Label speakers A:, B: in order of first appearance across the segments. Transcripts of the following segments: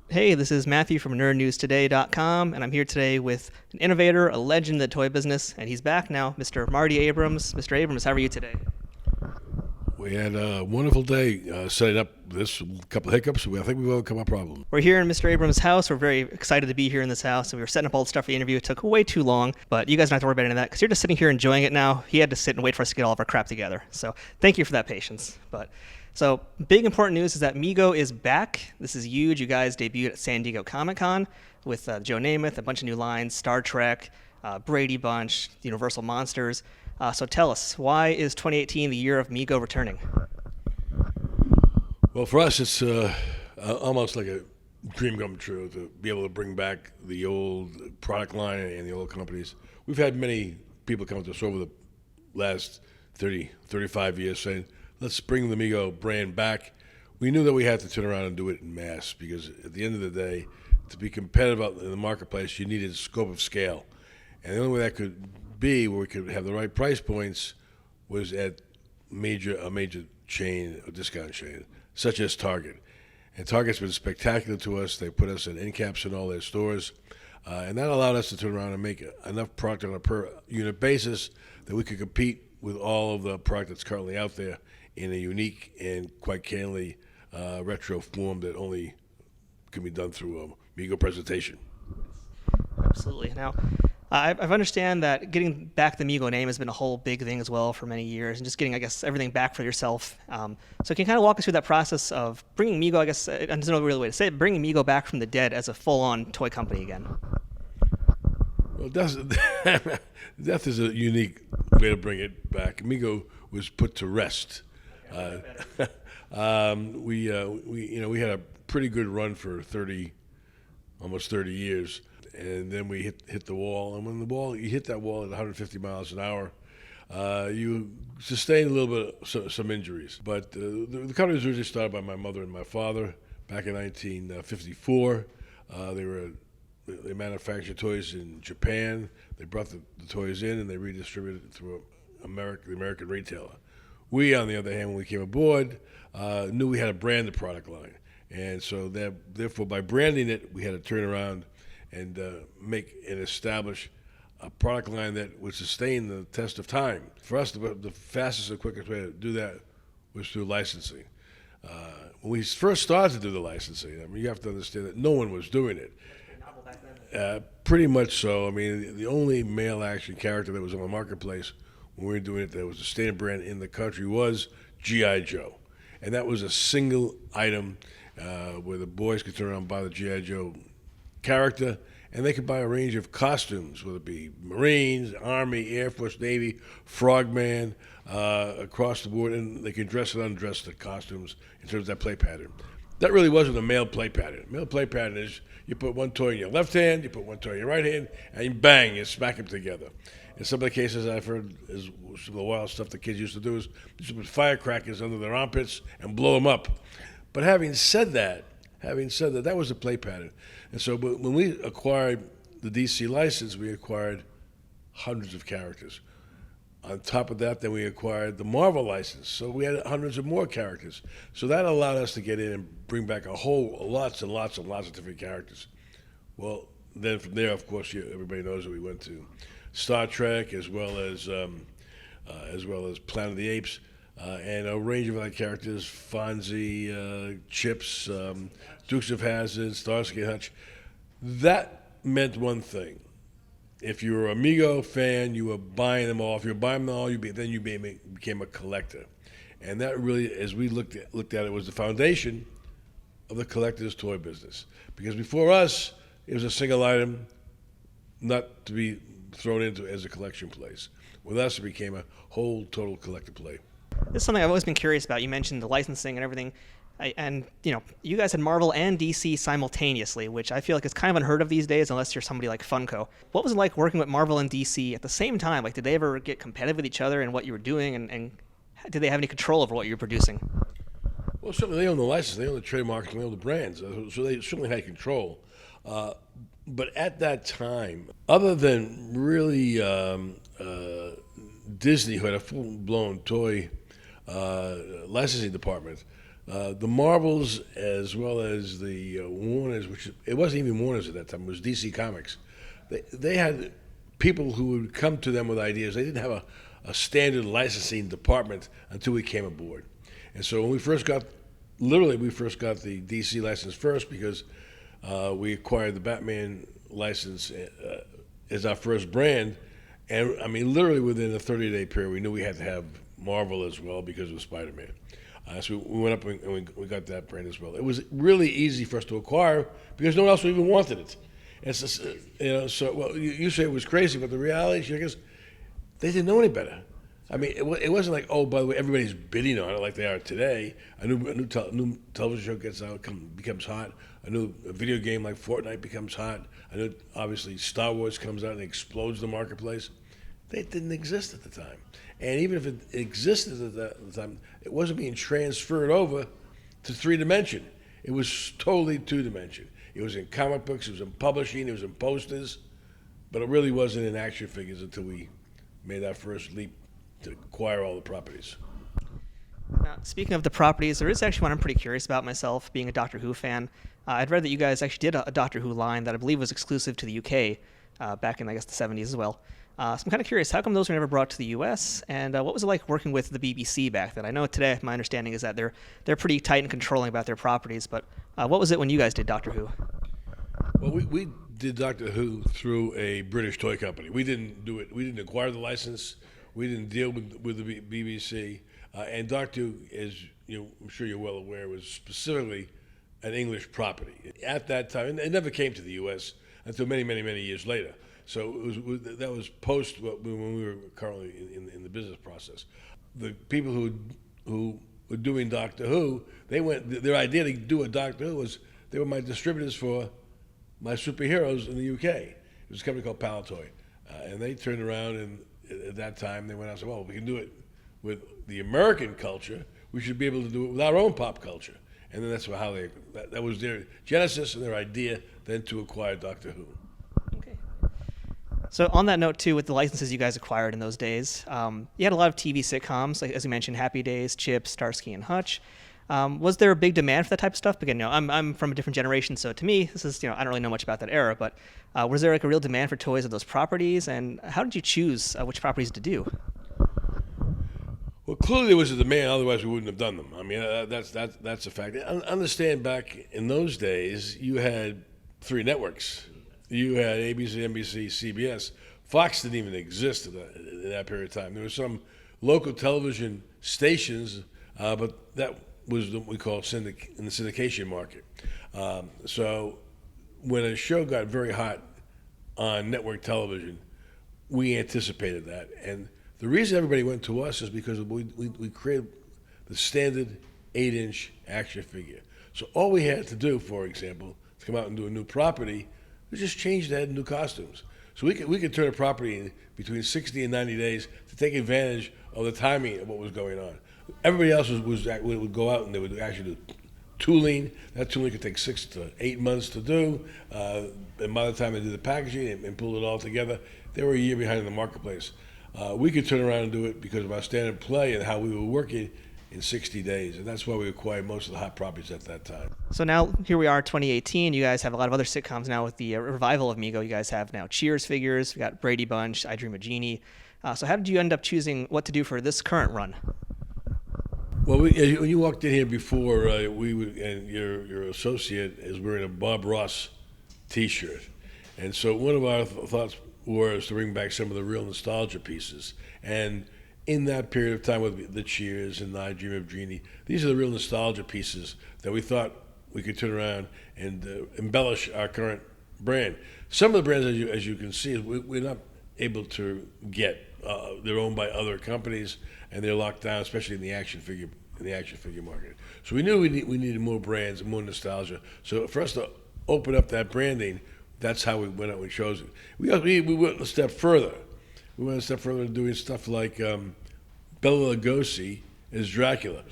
A: Hey, this is Matthew from NerdNewsToday.com, and I'm here today with an innovator, a legend in the toy business, and he's back now, Mr. Marty Abrams. Mr. Abrams, how are you today?
B: We had a wonderful day setting up this couple of hiccups. I think we've overcome our problem.
A: We're here in Mr. Abrams' house. We're very excited to be here in this house, and we were setting up all the stuff for the interview. It took way too long, but you guys don't have to worry about any of that because you're just sitting here enjoying it now. He had to sit and wait for us to get all of our crap together, so thank you for that patience. So big important news is that Mego is back. This is huge. You guys debuted at San Diego Comic-Con with Joe Namath, a bunch of new lines, Star Trek, Brady Bunch, Universal Monsters. So tell us, why is 2018 the year of Mego returning?
B: Well, for us, it's almost like a dream come true to be able to bring back the old product line and the old companies. We've had many people come to us over the last 30, 35 years saying, let's bring the Mego brand back. We knew that we had to turn around and do it in mass because at the end of the day, to be competitive out in the marketplace, you needed a scope of scale. And the only way that could be where we could have the right price points was at a major chain, a discount chain, such as Target. And Target's been spectacular to us. They put us in end caps in all their stores. And that allowed us to turn around and make enough product on a per unit basis that we could compete with all of the product that's currently out there in a unique and quite candidly retro form that only can be done through a Mego presentation.
A: Absolutely. Now, I've understand that getting back the Mego name has been a whole big thing as well for many years, and just getting, I guess, everything back for yourself. So can you kind of walk us through that process of bringing Mego, I guess, there's no real way to say it, bringing Mego back from the dead as a full-on toy company again?
B: Well, death is a unique way to bring it back. Mego was put to rest. We had a pretty good run for almost 30 years, and then we hit the wall. And when you hit that wall at 150 miles an hour, you sustain a little bit some injuries. But the company was originally started by my mother and my father back in 1954. They manufactured toys in Japan. They brought the toys in and they redistributed it through the American retailer. We, on the other hand, when we came aboard, knew we had to brand the product line. And so therefore, by branding it, we had to turn around and make and establish a product line that would sustain the test of time. For us, the fastest and quickest way to do that was through licensing. When we first started to do the licensing, I mean, you have to understand that no one was doing it. Pretty much so. I mean, the only male action character that was on the marketplace when we were doing it that was a standard brand in the country was G.I. Joe. And that was a single item where the boys could turn around and buy the G.I. Joe character, and they could buy a range of costumes, whether it be Marines, Army, Air Force, Navy, Frogman, across the board, and they could dress and undress the costumes in terms of that play pattern. That really wasn't a male play pattern. Male play pattern is you put one toy in your left hand, you put one toy in your right hand, and bang, you smack them together. In some of the cases I've heard is some of the wild stuff the kids used to do is used to put firecrackers under their armpits and blow them up. But having said that, that was the play pattern. And so when we acquired the DC license, we acquired hundreds of characters. On top of that, then we acquired the Marvel license. So we had hundreds of more characters. So that allowed us to get in and bring back lots and lots of different characters. Well, then from there, of course, everybody knows that we went to Star Trek as well as Planet of the Apes, and a range of other characters, Fonzie, Chips, Dukes of Hazzard, Starsky and Hutch. That meant one thing. If you were a Mego fan, you were buying them all. If you were buying them all, you became a collector. And that really, as we looked at it, was the foundation of the collector's toy business. Because before us, it was a single item, not to be thrown into as a collection place. With us, it became a whole total collector play.
A: This is something I've always been curious about. You mentioned the licensing and everything. You guys had Marvel and DC simultaneously, which I feel like is kind of unheard of these days unless you're somebody like Funko. What was it like working with Marvel and DC at the same time? Like, did they ever get competitive with each other in what you were doing, and did they have any control over what you were producing?
B: Well, certainly they own the license, they own the trademarks, and they own the brands, so they certainly had control. But at that time, other than really Disney, who had a full-blown toy licensing department, The Marvels as well as the Warners, which it wasn't even Warners at that time, it was DC Comics. They had people who would come to them with ideas. They didn't have a standard licensing department until we came aboard. And so when we first got the DC license first because we acquired the Batman license as our first brand. And I mean, literally within a 30-day period, we knew we had to have Marvel as well because of Spider-Man. So we went up and we got that brand as well. It was really easy for us to acquire because no one else even wanted it. It's just, so well, you say it was crazy, but the reality is they didn't know any better. I mean, it wasn't like, oh, by the way, everybody's bidding on it like they are today. A new television show gets out, becomes hot. A new video game like Fortnite becomes hot. I know, obviously, Star Wars comes out and explodes the marketplace. They didn't exist at the time. And even if it existed at the time, it wasn't being transferred over to 3-dimension. It was totally 2-dimension. It was in comic books, it was in publishing, it was in posters, but it really wasn't in action figures until we made our first leap to acquire all the properties.
A: Now, speaking of the properties, there is actually one I'm pretty curious about myself, being a Doctor Who fan. I'd read that you guys actually did a Doctor Who line that I believe was exclusive to the UK back in, I guess, the 70s as well. So I'm kind of curious, how come those were never brought to the US? And what was it like working with the BBC back then? I know today my understanding is that they're pretty tight and controlling about their properties, but what was it when you guys did Doctor Who?
B: Well, we did Doctor Who through a British toy company. We didn't do it. We didn't acquire the license. We didn't deal with the BBC. And Doctor Who, as I'm sure you're well aware, was specifically an English property. At that time, and it never came to the U.S. until many, many, many years later. So that was post when we were currently in the business process. The people who were doing Doctor Who, their idea to do a Doctor Who was they were my distributors for my superheroes in the UK. It was a company called Palatoy. And they turned around and at that time they went out and said, well, we can do it with the American culture. We should be able to do it with our own pop culture. And then that's how that was their genesis and their idea then to acquire Doctor Who.
A: Okay. So on that note, too, with the licenses you guys acquired in those days, you had a lot of TV sitcoms, like as you mentioned, Happy Days, Chip, Starsky and Hutch. Was there a big demand for that type of stuff? Again, I'm from a different generation, so to me, this is, I don't really know much about that era, but was there like a real demand for toys of those properties? And how did you choose which properties to do?
B: Well, clearly there was a demand, otherwise we wouldn't have done them. I mean, that's a fact. Understand, back in those days, you had 3 networks. You had ABC, NBC, CBS. Fox didn't even exist in that period of time. There were some local television stations, but that was what we call in the syndication market. So when a show got very hot on network television, we anticipated that. And the reason everybody went to us is because we created the standard 8-inch action figure. So all we had to do, for example, to come out and do a new property, was just change the head and new costumes. So we could turn a property in between 60 and 90 days to take advantage of the timing of what was going on. Everybody else would go out and they would actually do tooling. That tooling could take 6 to 8 months to do. And by the time they did the packaging and pulled it all together, they were a year behind in the marketplace. We could turn around and do it because of our standard play and how we were working in 60 days. And that's why we acquired most of the hot properties at that time.
A: So now here we are, 2018. You guys have a lot of other sitcoms now with the revival of Mego. You guys have now Cheers figures. We got Brady Bunch, I Dream of Jeannie. So how did you end up choosing what to do for this current run?
B: Well, when you walked in here before, and your associate is wearing a Bob Ross T-shirt. And so one of our thoughts was to bring back some of the real nostalgia pieces. And in that period of time with the Cheers and the I Dream of Jeannie, these are the real nostalgia pieces that we thought we could turn around and embellish our current brand. Some of the brands, as you can see, we're not able to get. They're owned by other companies, and they're locked down, especially in the action figure market. So we knew we needed more brands and more nostalgia. So for us to open up that branding, that's how we went out and chose it. We went a step further. We went a step further to doing stuff like Bela Lugosi as Dracula,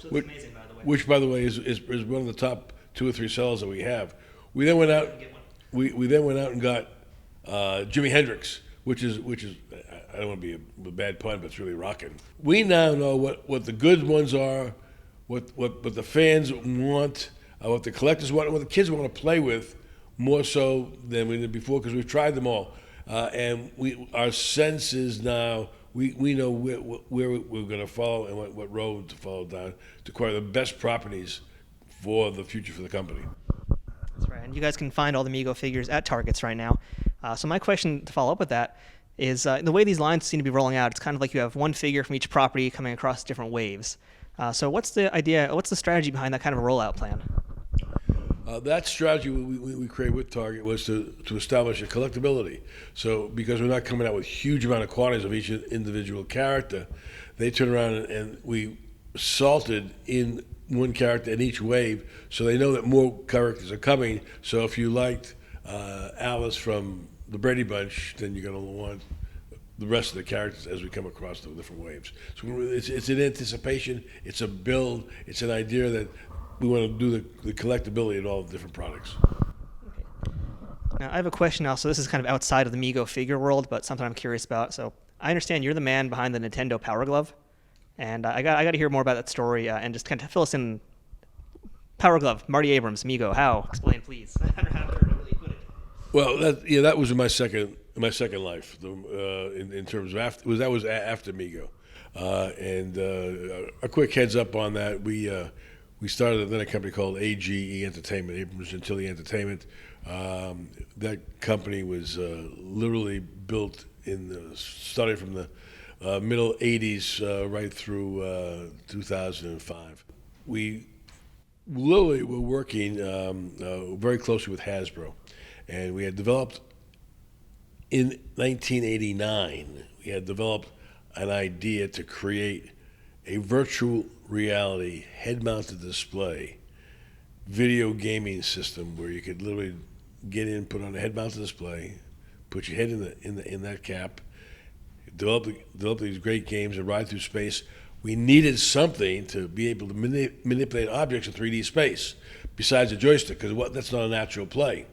B: which by the way is one of the top 2 or 3 sellers that we have. We then went out. We then went out and got Jimi Hendrix, which is I don't want to be a bad pun, but it's really rocking. We now know what the good ones are, what the fans want, what the collectors want, and what the kids want to play with, more so than we did before, because we've tried them all, and our sense is now we know where we're going to follow and what road to follow down to acquire the best properties for the future for the company.
A: That's right. And you guys can find all the Mego figures at Targets right now. So my question to follow up with that is the way these lines seem to be rolling out, it's kind of like you have one figure from each property coming across different waves. So what's the idea, what's the strategy behind that kind of a rollout plan?
B: That strategy we created with Target was to establish a collectability. So because we're not coming out with huge amount of quantities of each individual character, they turn around and we salted in one character in each wave, so they know that more characters are coming. So if you liked Alice from the Brady Bunch, then you're going to want the rest of the characters as we come across the different waves. So it's an anticipation, it's a build, it's an idea that we want to do the collectability in all the different products.
A: Okay. Now I have a question now, so this is kind of outside of the Mego figure world, but something I'm curious about. So I understand you're the man behind the Nintendo Power Glove, and I got to hear more about that story and just kind of fill us in. Power Glove, Marty Abrams, Mego, how? Explain, please. I don't know how to really put it.
B: Well, that was in my second life. In terms of that was after Mego, and a quick heads up on that. We started then a company called AGE Entertainment, Abrams Gentilly Entertainment. That company was literally built started from the middle '80s right through 2005. We literally were working very closely with Hasbro, and we had developed in 1989. We had developed an idea to create a virtual reality head-mounted display video gaming system where you could literally get in, put on a head-mounted display, put your head in that cap, develop these great games and ride through space. We needed something to be able to manipulate objects in 3D space besides a joystick, because that's not a natural play.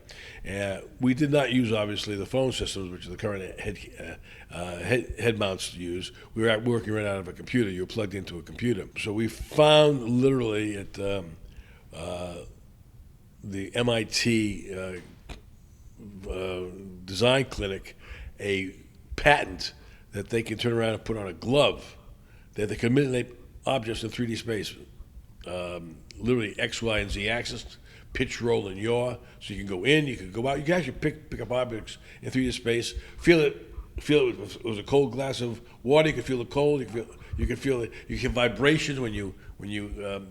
B: We did not use, obviously, the phone systems, which the current head mounts use. We were working right out of a computer. You were plugged into a computer. So we found literally at the MIT design clinic a patent that they can turn around and put on a glove that they can manipulate objects in 3D space, literally X, Y, and Z axis, pitch, roll, and yaw. So you can go in, you can go out. You can actually pick up objects in 3D space. Feel it. It was a cold glass of water. You can feel the cold. You can feel it. You can vibrations when you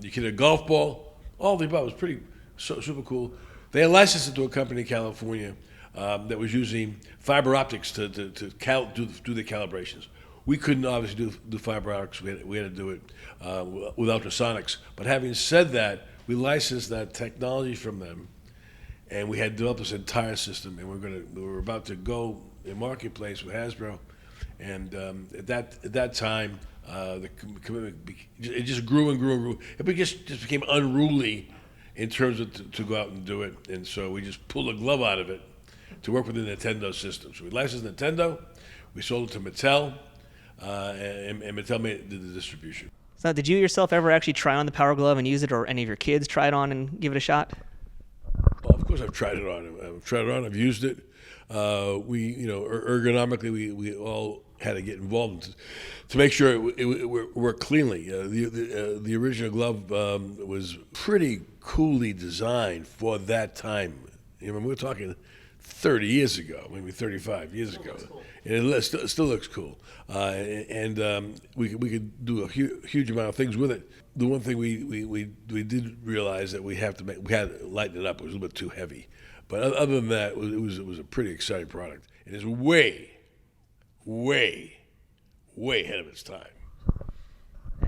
B: hit a golf ball. All the above. It was pretty super cool. They licensed it to a company in California that was using fiber optics to do the calibrations. We couldn't obviously do fiber optics. We had to do it with ultrasonics. But having said that, we licensed that technology from them, and we had developed this entire system. And we were about to go in marketplace with Hasbro, and at that time, the commitment it just grew and grew and grew. It just became unruly in terms of to go out and do it. And so we just pulled a glove out of it to work with the Nintendo system. So we licensed Nintendo. We sold it to Mattel. And Mattel did the distribution.
A: So did you yourself ever actually try on the Power Glove and use it, or any of your kids try it on and give it a shot?
B: Well, of course I've tried it on. I've used it. Ergonomically, we all had to get involved to make sure it worked cleanly. The original glove was pretty coolly designed for that time. We're talking 30 years ago, maybe 35 years ago. Cool. And it still looks cool. We could do a huge amount of things with it. The one thing we did realize that we had to lighten it up. It was a little bit too heavy. But other than that, it was a pretty exciting product. It is way ahead of its time.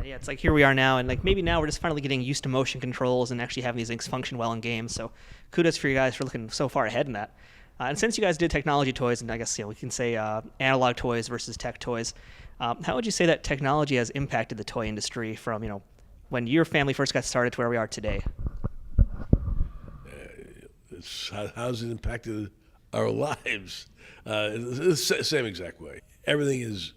A: Yeah, it's like here we are now, and like maybe now we're just finally getting used to motion controls and actually having these things function well in games. So kudos for you guys for looking so far ahead in that. And since you guys did technology toys, and I guess we can say analog toys versus tech toys, how would you say that technology has impacted the toy industry from when your family first got started to where we are today?
B: How's it impacted our lives. It's the same exact way. Everything is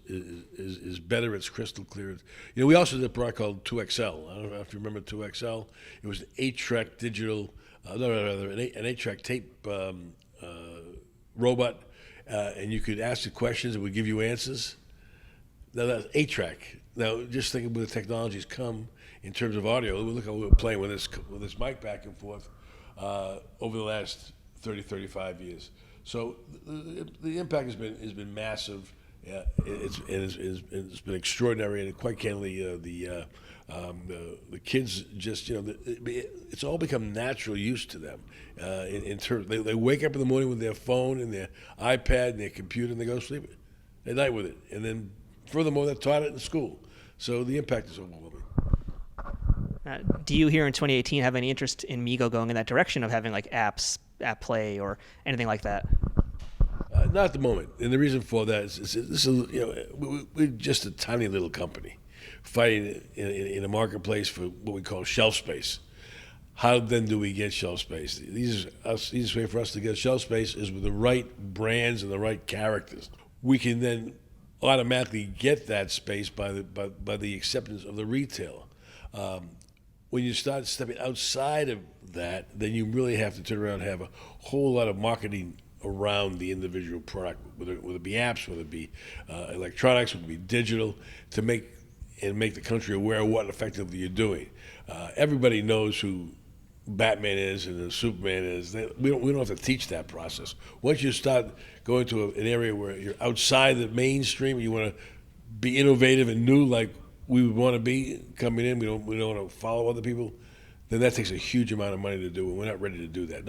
B: better. It's crystal clear. We also did a product called 2XL. I don't know if you remember 2XL. It was an 8-track digital, an 8-track tape robot, and you could ask the questions and it would give you answers. Now that's 8-track. Now just think of where the technology's come in terms of audio. Look how we were playing with this mic back and forth over the last 30, 35 years. So the impact has been massive. It's been extraordinary, and quite candidly, the kids just it's all become natural use to them. In terms, they wake up in the morning with their phone and their iPad and their computer, and they go to sleep at night with it. And then, furthermore, they're taught it in school. So the impact is overwhelming.
A: Do you here in 2018 have any interest in Mego going in that direction of having like apps, app play, or anything like that?
B: Not at the moment, and the reason for that is we're just a tiny little company fighting in a marketplace for what we call shelf space. How then do we get shelf space? The easiest way for us to get shelf space is with the right brands and the right characters. We can then automatically get that space by the acceptance of the retailer. When you start stepping outside of that, then you really have to turn around and have a whole lot of marketing around the individual product, whether it be apps, whether it be electronics, whether it be digital, to make the country aware of what effectively you're doing. Everybody knows who Batman is and who Superman is. We don't have to teach that process. Once you start going to an area where you're outside the mainstream, you want to be innovative and new, like we would want to be coming in. We don't want to follow other people. Then that takes a huge amount of money to do, and we're not ready to do that.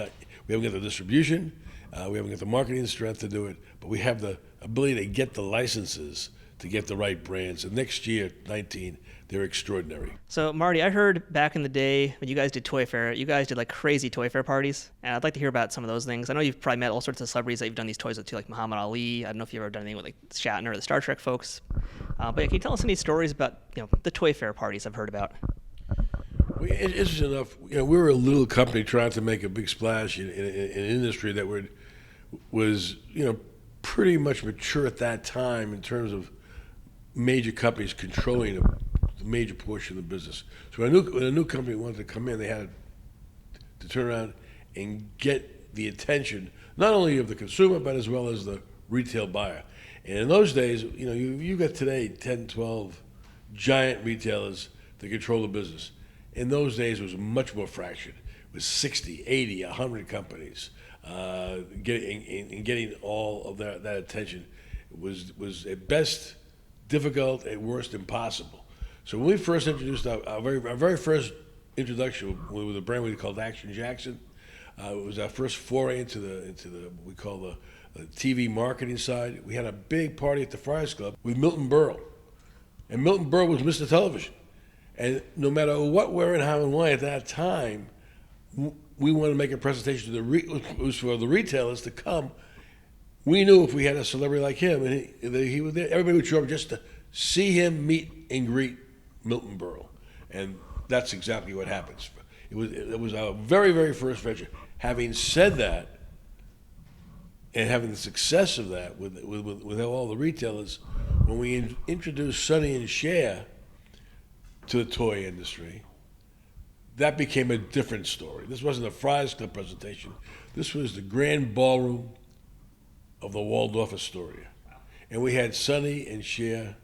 B: We haven't got the distribution. We haven't got the marketing strength to do it, but we have the ability to get the licenses to get the right brands. And next year, 19, they're extraordinary.
A: So, Marty, I heard back in the day when you guys did Toy Fair, you guys did like crazy Toy Fair parties. And I'd like to hear about some of those things. I know you've probably met all sorts of celebrities that you've done these toys with too, like Muhammad Ali. I don't know if you've ever done anything with like Shatner or the Star Trek folks. But can you tell us any stories about the Toy Fair parties I've heard about?
B: Well, interesting enough, we were a little company trying to make a big splash in an industry that was pretty much mature at that time in terms of major companies controlling a major portion of the business. So when a new company wanted to come in, they had to turn around and get the attention not only of the consumer but as well as the retail buyer. And in those days, you got today 10, 12 giant retailers that control the business. In those days, it was much more fractured. It was 60, 80, 100 companies. Getting all of that attention was at best difficult, at worst impossible. So when we first introduced our very first introduction with a brand we called Action Jackson, it was our first foray into the what we call the TV marketing side. We had a big party at the Friars Club with Milton Berle, and Milton Berle was Mr. Television. And no matter what, where, and how, and why at that time, we wanted to make a presentation to it was for the retailers to come. We knew if we had a celebrity like him, and he was there, everybody would show up just to see him, meet and greet Milton Berle, and that's exactly what happens. It was our very, very first venture. Having said that, and having the success of that with all the retailers, when we introduced Sonny and Cher to the toy industry, that became a different story. This wasn't a Friars Club presentation. This was the grand ballroom of the Waldorf Astoria. And we had Sonny and Cher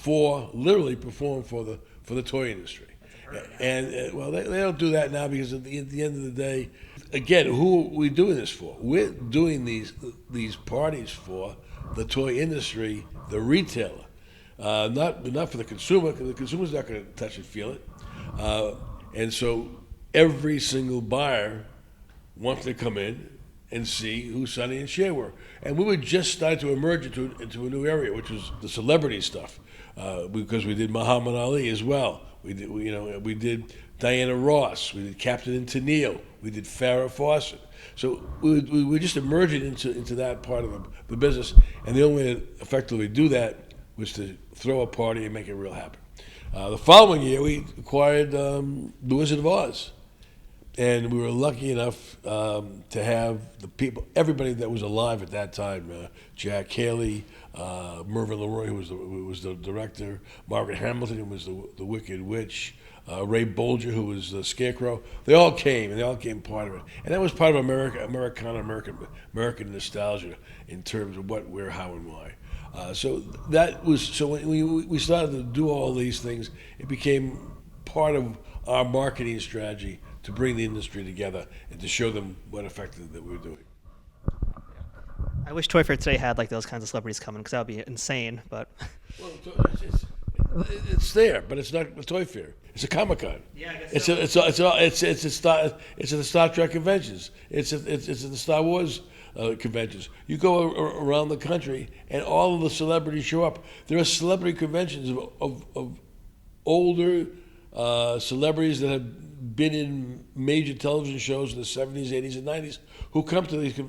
B: literally perform for the toy industry. And well, they don't do that now because at the end of the day, again, who are we doing this for? We're doing these parties for the toy industry, the retailer. Not for the consumer, because the consumer's not going to touch and feel it. And so every single buyer wants to come in and see who Sonny and Cher were. And we were just starting to emerge into a new area, which was the celebrity stuff, because we did Muhammad Ali as well. We did Diana Ross. We did Captain and Tennille. We did Farrah Fawcett. So we were just emerging into that part of the business. And the only way to effectively do that was to throw a party and make it real happen. The following year, we acquired The Wizard of Oz. And we were lucky enough to have the people, everybody that was alive at that time, Jack Haley, Mervyn LeRoy, who was the director, Margaret Hamilton, who was the Wicked Witch, Ray Bolger, who was the Scarecrow. They all came, and they all came part of it. And that was part of American nostalgia in terms of what, where, how, and why. So when we started to do all these things, it became part of our marketing strategy to bring the industry together and to show them what effective that we were doing.
A: I wish Toy Fair today had like those kinds of celebrities coming, because that would be insane. But
B: Well, it's there, but it's not a Toy Fair. It's a Comic-Con.
A: Yeah, I guess
B: it's at the Star Trek conventions. It's at the Star Wars conventions. You go around the country, and all of the celebrities show up. There are celebrity conventions of older celebrities that have been in major television shows in the 70s, 80s, and 90s who come to these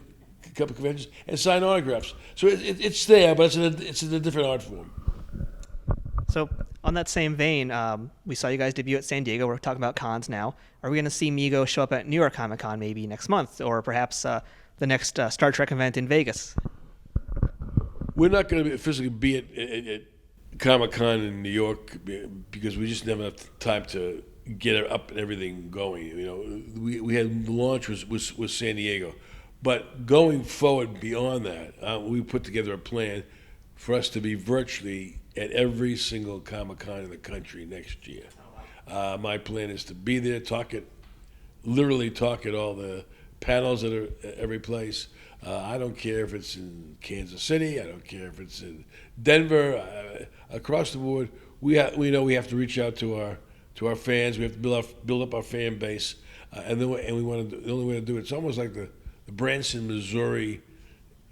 B: conventions and sign autographs. So it's there, but it's in a different art form.
A: So on that same vein, we saw you guys debut at San Diego. We're talking about cons now. Are we going to see Mego show up at New York Comic Con maybe next month, or perhaps the next Star Trek event in Vegas?
B: We're not going to physically be at Comic Con in New York because we just never have time to get it up and everything going. You know, we had the launch was San Diego, but going forward beyond that, we put together a plan for us to be virtually at every single Comic Con in the country next year. My plan is to be there, literally talk at all the panels that are at every place. I don't care if it's in Kansas City. I don't care if it's in Denver. Across the board, we know we have to reach out to our fans. We have to build up our fan base, and we want to. The only way to do it. It's almost like the Branson, Missouri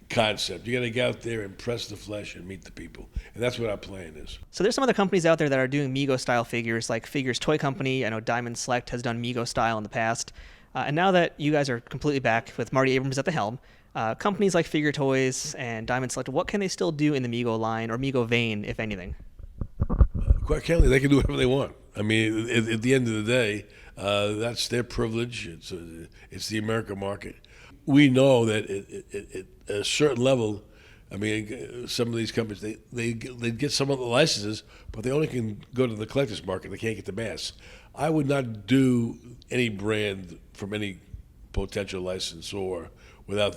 B: concept. You got to get out there and press the flesh and meet the people, and that's what our plan is.
A: So there's some other companies out there that are doing Mego style figures, like Figures Toy Company. I know Diamond Select has done Mego style in the past, and now that you guys are completely back with Marty Abrams at the helm, companies like Figure Toys and Diamond Select, what can they still do in the Mego line or Mego vein, if anything?
B: Quite candidly, they can do whatever they want. I mean, at the end of the day, that's their privilege. It's the American market. We know that at a certain level, I mean, some of these companies, they get some of the licenses, but they only can go to the collector's market. They can't get the mass. I would not do any brand from any potential licensor without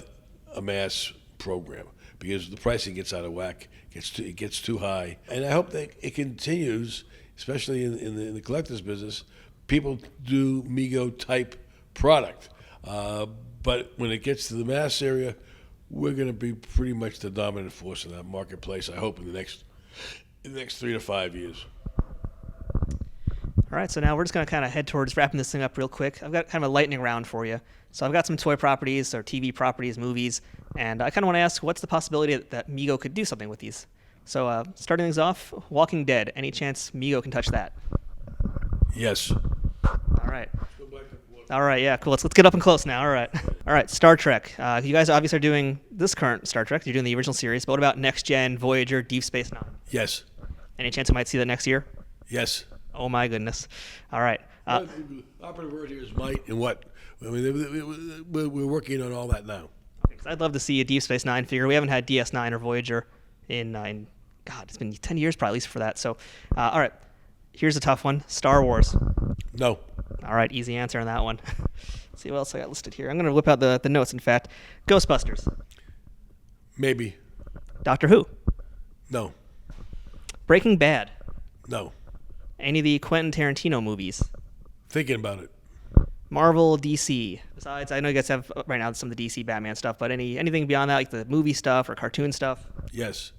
B: a mass program, because the pricing gets out of whack, it gets too high. And I hope that it continues, especially in the collector's business. People do Mego type product. But when it gets to the mass area, we're going to be pretty much the dominant force in that marketplace, I hope, in the next 3 to 5 years.
A: All right, so now we're just going to kind of head towards wrapping this thing up real quick. I've got kind of a lightning round for you. So I've got some toy properties or TV properties, movies, and I kind of want to ask, what's the possibility that Mego could do something with these? So starting things off, Walking Dead. Any chance Mego can touch that?
B: Yes.
A: All right. All right, yeah, cool. Let's get up and close now. All right. All right, Star Trek. You guys obviously are doing this current Star Trek. You're doing the original series, but what about Next Gen, Voyager, Deep Space Nine?
B: Yes.
A: Any chance we might see that next year?
B: Yes.
A: Oh, my goodness. All right.
B: Operative word here is might and what. I mean, we're working on all that now.
A: I'd love to see a Deep Space Nine figure. We haven't had DS9 or Voyager in God, it's been 10 years probably at least for that. So, all right. Here's a tough one. Star Wars.
B: No.
A: All right, easy answer on that one. Let's see what else I got listed here. I'm going to whip out the notes, in fact. Ghostbusters.
B: Maybe.
A: Doctor Who.
B: No.
A: Breaking Bad.
B: No.
A: Any of the Quentin Tarantino movies.
B: Thinking about it.
A: Marvel, DC. Besides, I know you guys have right now some of the DC Batman stuff, but anything beyond that, like the movie stuff or cartoon stuff?
B: Yes.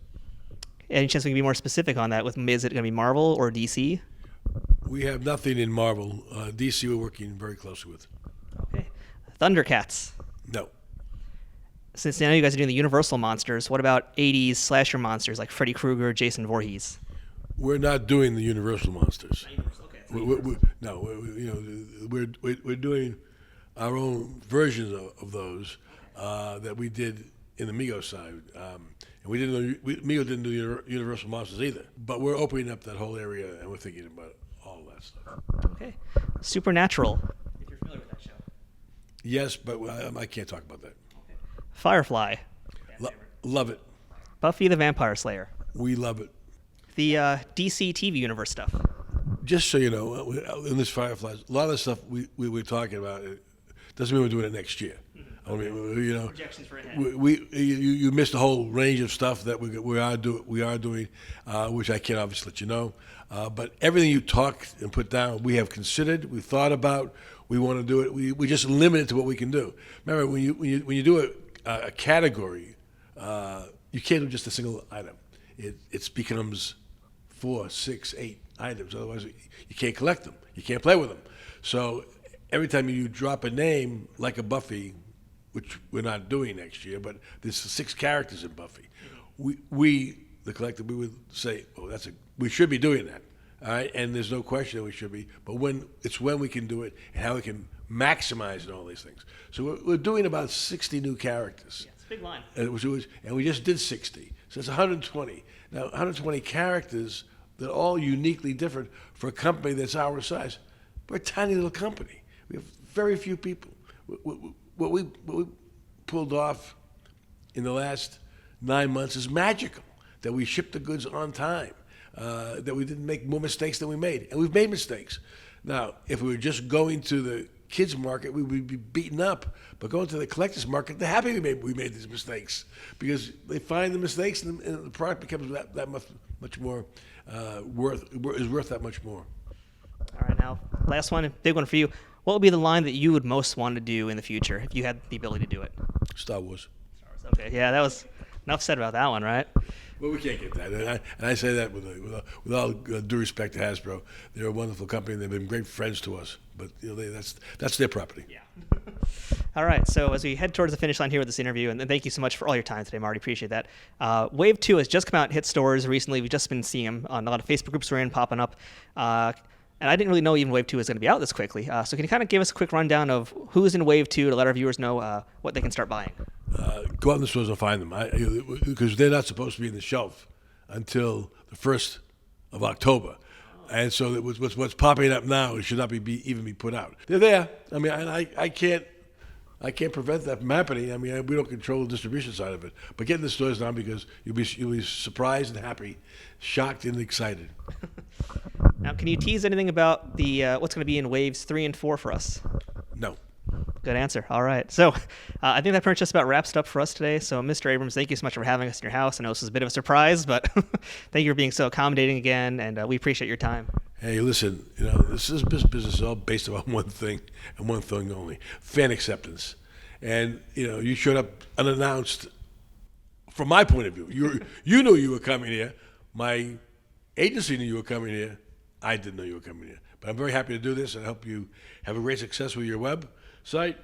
A: Any chance we can be more specific on that? Is it going to be Marvel or DC?
B: We have nothing in Marvel. DC we're working very closely with.
A: Okay. Thundercats.
B: No.
A: Since now you guys are doing the Universal monsters, what about 80s slasher monsters like Freddy Krueger, Jason Voorhees?
B: We're not doing the Universal monsters.
A: Okay.
B: We're doing our own versions of those that we did in the Mego side. And Mego didn't do Universal monsters either. But we're opening up that whole area, and we're thinking about all that stuff.
A: Okay. Supernatural. If you're familiar with that show.
B: Yes, but I can't talk about that.
A: Firefly.
B: Love it.
A: Buffy the Vampire Slayer.
B: We love it.
A: The DC TV universe stuff.
B: Just so you know, in this Fireflies, a lot of the stuff we were talking about doesn't mean we're doing it next year. I mean, you know,
A: Projections for ahead.
B: You missed a whole range of stuff that we are doing, which I can't obviously let you know. But everything you talked and put down, we have considered, we thought about, we want to do it. We just limit it to what we can do. Remember, when you do a category, you can't do just a single item. It becomes 4, 6, 8 items. Otherwise, you can't collect them. You can't play with them. So every time you drop a name like a Buffy, which we're not doing next year, but there's 6 characters in Buffy. We the collective, we would say, oh, we should be doing that. All right, and there's no question that we should be. But when we can do it and how we can maximize and all these things. So we're doing about 60 new characters.
A: Yeah, it's a big line.
B: And we just did 60. So it's 120. Now, 120 characters that are all uniquely different for a company that's our size. We're a tiny little company. We have very few people. What we pulled off in the last 9 months is magical. That we shipped the goods on time. That we didn't make more mistakes than we made. And we've made mistakes. Now, if we were just going to the kids market, we would be beaten up. But going to the collectors market, they're happy we made these mistakes because they find the mistakes and the product becomes that much more worth that much more.
A: All right, now last one, big one for you. What would be the line that you would most want to do in the future if you had the ability to do it?
B: Star Wars.
A: Okay, yeah, that was enough said about that one, right?
B: Well, we can't get that, and I say that with all due respect to Hasbro. They're a wonderful company, and they've been great friends to us. But you know, that's their property.
A: Yeah. All right, so as we head towards the finish line here with this interview, and thank you so much for all your time today, Marty. Appreciate that. Wave 2 has just come out and hit stores recently. We've just been seeing them on a lot of Facebook groups we're in popping up. And I didn't really know even Wave 2 was going to be out this quickly. So can you kind of give us a quick rundown of who's in Wave 2 to let our viewers know what they can start buying?
B: Go out in the stores and find them, because they're not supposed to be in the shelf until the 1st of October. And so what's popping up now should not even be put out. They're there. I mean, I can't prevent that from happening. I mean, we don't control the distribution side of it. But get in the stores now because you'll be surprised and happy, shocked and excited.
A: Now, can you tease anything about the what's going to be in Waves 3 and 4 for us?
B: No.
A: Good answer. All right. So I think that pretty much just about wraps it up for us today. So, Mr. Abrams, thank you so much for having us in your house. I know this was a bit of a surprise, but thank you for being so accommodating again, and we appreciate your time.
B: Hey, listen, this business is all based on one thing and one thing only: fan acceptance. And you showed up unannounced. From my point of view, you knew you were coming here. My agency knew you were coming here. I didn't know you were coming here. But I'm very happy to do this and help you have a great success with your website.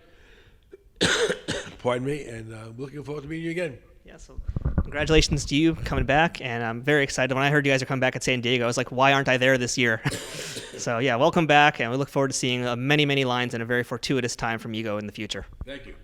B: Pardon me, and looking forward to meeting you again.
A: Yeah, so congratulations to you coming back, and I'm very excited. When I heard you guys are coming back at San Diego, I was like, why aren't I there this year? So yeah, welcome back, and we look forward to seeing many, many lines in a very fortuitous time from Mego in the future.
B: Thank you.